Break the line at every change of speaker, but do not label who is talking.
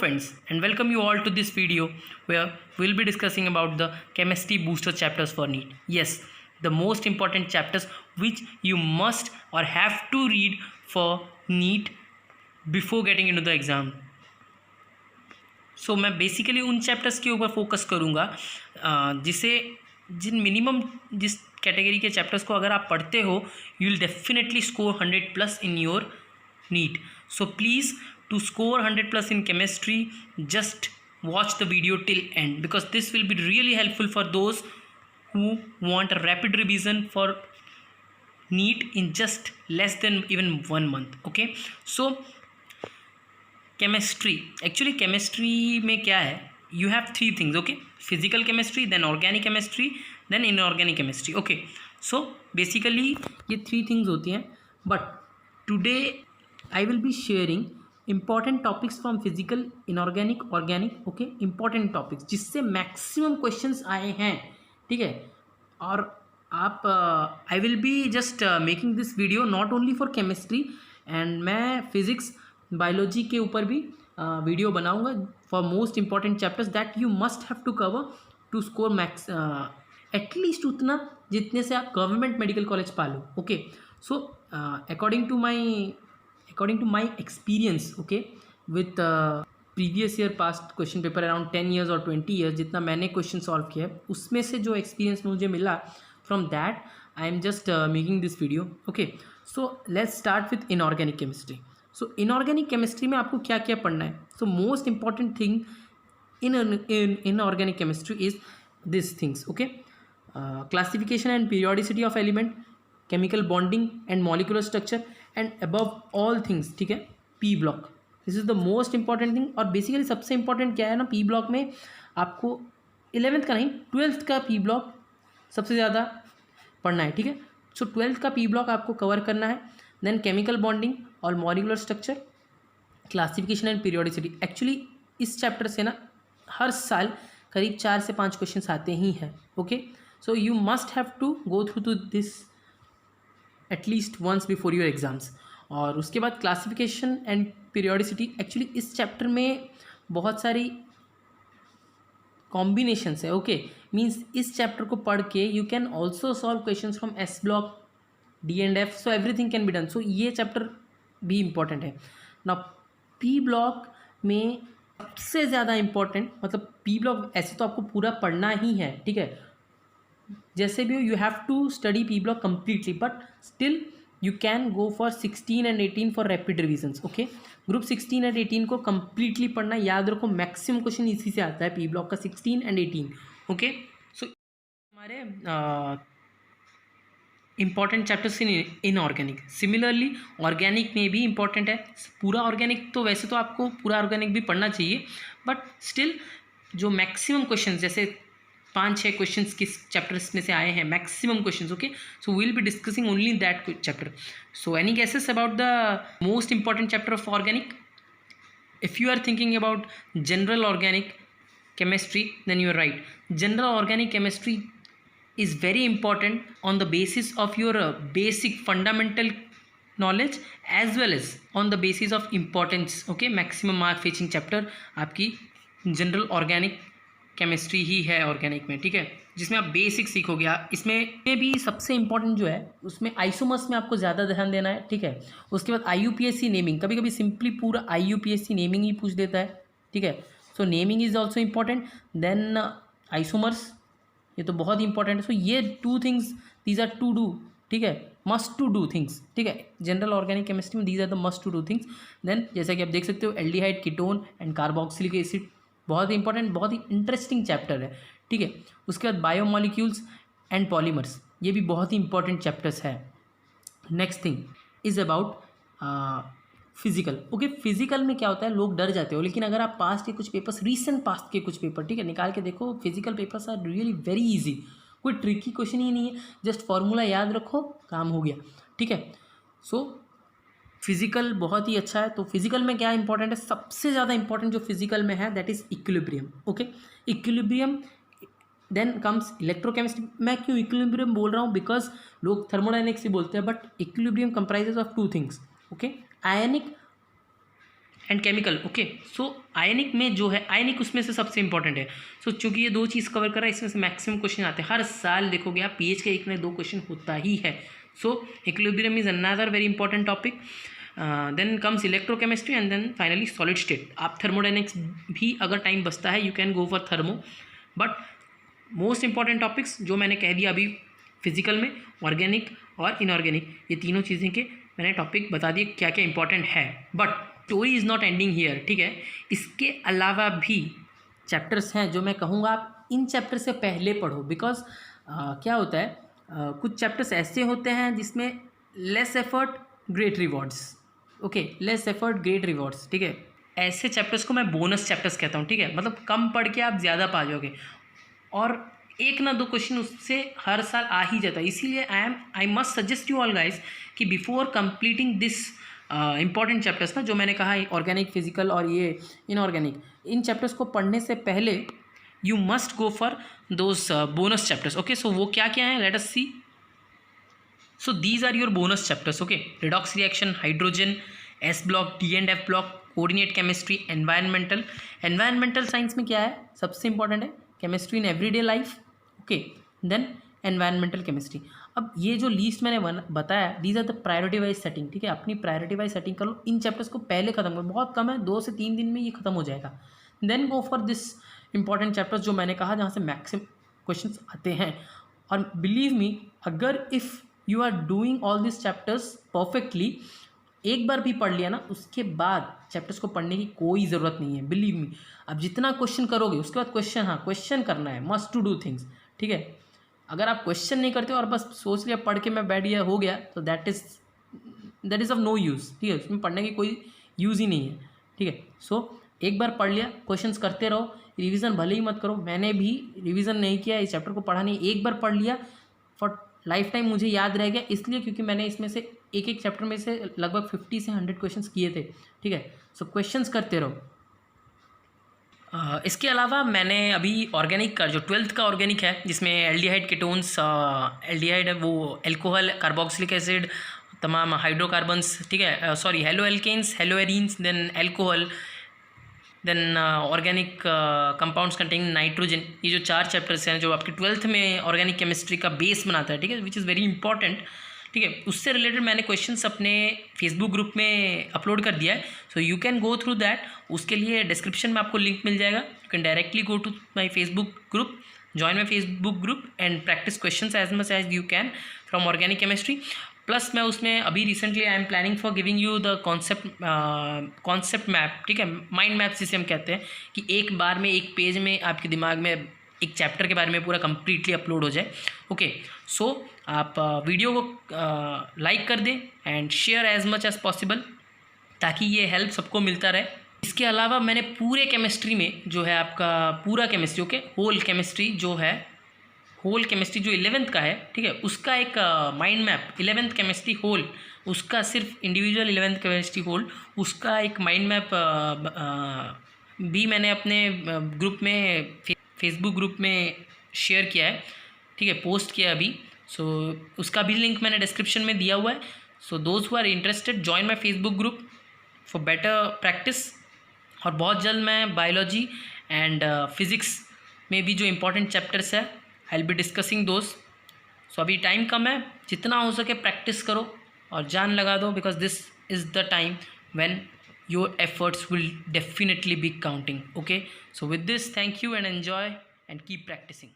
friends, and welcome you all to this video where we'll be discussing about the chemistry booster chapters for NEET. Yes, the most important chapters which you must or have to read for NEET before getting into the exam. मैं basically उन chapters के ऊपर focus करूँगा जिस category के chapters को अगर आप पढ़ते हो you will definitely score 100+ in your NEET. So please, to score 100+ in chemistry, just watch the video till end, because this will be really helpful for those who want a rapid revision for NEET in just less than even 1 month. Okay, so chemistry, actually chemistry में क्या है, you have 3 things. Okay, physical chemistry, then organic chemistry, then inorganic chemistry. Okay, so basically ये 3 things होती हैं, but today I will be sharing important topics from physical, inorganic, organic. Okay, important topics जिससे maximum questions आए हैं. ठीक है, और आप I will be just making this video not only for chemistry, and मैं physics, biology के ऊपर भी वीडियो बनाऊंगा for most important chapters that you must have to cover to score max at least उतना जितने से आप गवर्नमेंट मेडिकल कॉलेज पालो. Okay, so according to my experience, okay, with previous year past question paper around 10 years or 20 years, जितना मैंने question solve किया है उसमें से जो एक्सपीरियंस मुझे मिला, from that I am just making this video. Okay, so let's start with inorganic chemistry. So inorganic chemistry में आपको क्या क्या पढ़ना है? So most important thing in inorganic chemistry is these things. Okay, classification and periodicity of element, chemical bonding and molecular structure, and above all things, ठीक है, P block. This is the most important thing. और basically सबसे important क्या है ना, P block में आपको 11th का नहीं 12th का P block सबसे ज़्यादा पढ़ना है. ठीक है, सो 12th का P block आपको कवर करना है. देन केमिकल बॉन्डिंग और molecular structure, classification and periodicity. Actually इस चैप्टर से ना हर साल करीब 4 से 5 क्वेश्चन आते ही हैं. Okay, so you must have to go through to this at least once before your exams. और उसके बाद क्लासिफिकेशन एंड पीरियोडिसिटी. एक्चुअली इस चैप्टर में बहुत सारी कॉम्बिनेशंस है. ओके, मीन्स इस चैप्टर को पढ़ के you can also solve questions from s block, d and f. So everything can be done. So ये चैप्टर भी इम्पॉर्टेंट है ना. पी ब्लॉक में सबसे ज़्यादा इम्पॉर्टेंट, मतलब पी ब्लॉक ऐसे तो आपको पूरा पढ़ना ही है. ठीक है, जैसे भी हो you have to study p block completely, but still you can go for 16 and 18 for rapid revisions. Okay, group 16 and 18 को कम्प्लीटली पढ़ना. याद रखो मैक्सिमम क्वेश्चन इसी से आता है पी ब्लॉक का, 16 and 18. ओके, सो हमारे important chapters in organic. Similarly organic में भी इंपॉर्टेंट है. पूरा ऑर्गेनिक तो वैसे तो आपको पूरा ऑर्गेनिक भी पढ़ना चाहिए, बट स्टिल जो मैक्सिमम क्वेश्चन, जैसे 5-6 क्वेश्चंस किस चैप्टर्स में से आए हैं, maximum questions. Okay, so we will be discussing only in that chapter. So any guesses about the most important chapter of organic? If you are thinking about general organic chemistry, then you are right. General organic chemistry is very important on the basis of your basic fundamental knowledge as well as on the basis of importance. Okay, maximum mark fetching chapter आपकी general organic chemistry ही है organic में. ठीक है, जिसमें आप basic सीखोगे. इसमें भी सबसे इंपॉर्टेंट जो है उसमें आइसोमर्स में आपको ज़्यादा ध्यान देना है. ठीक है, उसके बाद IUPAC नेमिंग. कभी कभी सिंपली पूरा IUPAC नेमिंग ही पूछ देता है. ठीक है, so naming is also important. Then isomers, ये तो बहुत ही इंपॉर्टेंट है. सो ये 2 things, these are to do. ठीक है, मस्ट टू डू थिंग्स. ठीक है, जनरल ऑर्गेनिक केमिस्ट्री में these are the must to do things. Then जैसा कि आप देख सकते हो aldehyde, ketone and carboxylic acid, बहुत ही इंपॉर्टेंट, बहुत ही इंटरेस्टिंग चैप्टर है. ठीक है, उसके बाद बायोमोलिक्यूल्स एंड पॉलीमर्स, ये भी बहुत ही इंपॉर्टेंट चैप्टर्स है. Next thing is about physical. Okay, physical में क्या होता है, लोग डर जाते हो, लेकिन अगर आप पास्ट के कुछ पेपर्स, रीसेंट पास्ट के कुछ पेपर, ठीक है, निकाल के देखो, physical papers are really very easy. कोई ट्रिकी क्वेश्चन ही नहीं है, जस्ट फॉर्मूला याद रखो, काम हो गया. ठीक है, सो फिजिकल बहुत ही अच्छा है. तो फिजिकल में क्या इंपॉर्टेंट है, सबसे ज़्यादा इंपॉर्टेंट जो फिजिकल में है that is equilibrium. Okay, equilibrium. Then comes electrochemistry. मैं क्यों इक्विलिब्रियम बोल रहा हूँ, बिकॉज लोग थर्मोडायनेमिक्स से बोलते हैं, but equilibrium comprises of 2 things. Okay, ionic and chemical. Okay, so ionic में जो है, आयनिक उसमें से सबसे इंपॉर्टेंट है। सो चूंकि ये 2 चीज़ कवर कर रहा है, इसमें से मैक्सिमम क्वेश्चन आते हैं हर साल। देखोगे आप पीएच के 1 में 2 क्वेश्चन होता ही है। So equilibrium is another very important topic. Then comes electrochemistry and then finally solid state. आप थर्मोडाइनमिक्स भी अगर टाइम बचता है, you can go for thermo, but most important topics जो मैंने कह दिया अभी फिजिकल में, ऑर्गेनिक और इनऑर्गेनिक, ये तीनों चीज़ें के मैंने टॉपिक बता दिए क्या क्या इंपॉर्टेंट है। But story is not ending here, ठीक है। इसके अलावा भी चैप्टर्स हैं जो मैं कहूँगा आप इन चैप्टर से पहले पढ़ो, बिकॉज क्या होता है, कुछ चैप्टर्स ऐसे होते हैं जिसमें less effort great rewards. Okay, less effort great rewards, ठीक है। ऐसे चैप्टर्स को मैं बोनस चैप्टर्स कहता हूँ, ठीक है। मतलब कम पढ़ के आप ज़्यादा पा जाओगे और 1 ना 2 क्वेश्चन उससे हर साल आ ही जाता है। इसीलिए I must suggest you all guys कि before completing this important chapters ना, जो मैंने कहा ऑर्गेनिक, फिजिकल और ये इनऑर्गेनिक, इन चैप्टर्स को पढ़ने से पहले you must go for those bonus chapters. Okay, so वो क्या क्या है, let us see. So these are your bonus chapters. Okay, redox reaction, hydrogen, s block, d and f block, coordinate chemistry, environmental. Environmental science में क्या है, सबसे important है chemistry in everyday life. Okay, then environmental chemistry. अब ये जो list मैंने बताया, these are the priority wise setting, ठीक है। अपनी प्रायोरिटी वाइज सेटिंग कर लो, इन चैप्टर्स को पहले खत्म करो, बहुत कम है, 2 से 3 दिन में ये खत्म हो जाएगा। Then go for this important chapters जो मैंने कहा, जहाँ से मैक्सिमम क्वेश्चंस आते हैं। और बिलीव मी, अगर if you are doing all this chapters perfectly, एक बार भी पढ़ लिया ना, उसके बाद चैप्टर्स को पढ़ने की कोई ज़रूरत नहीं है, बिलीव मी। अब जितना क्वेश्चन करोगे उसके बाद क्वेश्चन, हाँ क्वेश्चन करना है, मस्ट टू डू थिंग्स, ठीक है। अगर आप क्वेश्चन नहीं करते हो और बस सोच लिया पढ़ के मैं बैठ गया, हो गया, तो that is of no use, ठीक है। उसमें पढ़ने की कोई यूज़ ही नहीं है, ठीक है। सो एक बार पढ़ लिया, क्वेश्चंस करते रहो, रिवीजन भले ही मत करो। मैंने भी रिवीजन नहीं किया, इस चैप्टर को पढ़ा नहीं, एक बार पढ़ लिया, फॉर लाइफ टाइम मुझे याद रह गया, इसलिए क्योंकि मैंने इसमें से एक चैप्टर में से लगभग 50 से 100 क्वेश्चंस किए थे, ठीक है। सो क्वेश्चंस करते रहो। इसके अलावा मैंने अभी ऑर्गेनिक का जो 12th का ऑर्गेनिक है, जिसमें एल्डिहाइड कीटोन्स, एल्डिहाइड है वो अल्कोहल, कार्बोक्सिलिक एसिड, तमाम हाइड्रोकार्बन्स, ठीक है, sorry halo alkanes, halo arenes, then alcohol, then organic compounds containing nitrogen, ये जो 4 चैप्टर्स हैं जो आपके 12th में ऑर्गेनिक केमिस्ट्री का बेस बनाता है, ठीक है, विच इज़ वेरी इंपॉर्टेंट, ठीक है। उससे रिलेटेड मैंने क्वेश्चंस अपने फेसबुक ग्रुप में अपलोड कर दिया है, so you can go through that. उसके लिए डिस्क्रिप्शन में आपको लिंक मिल जाएगा, you can directly go to my Facebook group, join my Facebook group and practice questions as much as you can from organic chemistry. Plus मैं उसमें अभी recently I am planning for giving you the concept map, ठीक है, mind map जिसे हम कहते हैं, कि एक बार में एक पेज में आपके दिमाग में एक चैप्टर के बारे में पूरा कंप्लीटली अपलोड हो जाए। ओके, सो आप वीडियो को लाइक कर दें and share as much as possible, ताकि ये हेल्प सबको मिलता रहे। इसके अलावा मैंने पूरे केमिस्ट्री में जो है आपका पूरा केमिस्ट्री, ओके, होल केमिस्ट्री जो है, होल केमिस्ट्री जो 11th का है, ठीक है, उसका एक mind map, 11th chemistry whole, उसका सिर्फ इंडिविजुअल 11th केमिस्ट्री होल, उसका एक माइंड मैप भी मैंने अपने ग्रुप में, फेसबुक ग्रुप में शेयर किया है, ठीक है, पोस्ट किया अभी। सो उसका भी लिंक मैंने डिस्क्रिप्शन में दिया हुआ है। So those who are interested, join my Facebook group for better practice. और बहुत जल्द मैं बायोलॉजी एंड फिज़िक्स में भी जो इंपॉर्टेंट चैप्टर्स है, I will be discussing those. So अभी टाइम कम है, जितना हो सके प्रैक्टिस करो और जान लगा दो, because this is the time when your efforts will definitely be counting. Okay, so with this, thank you and enjoy and keep practicing.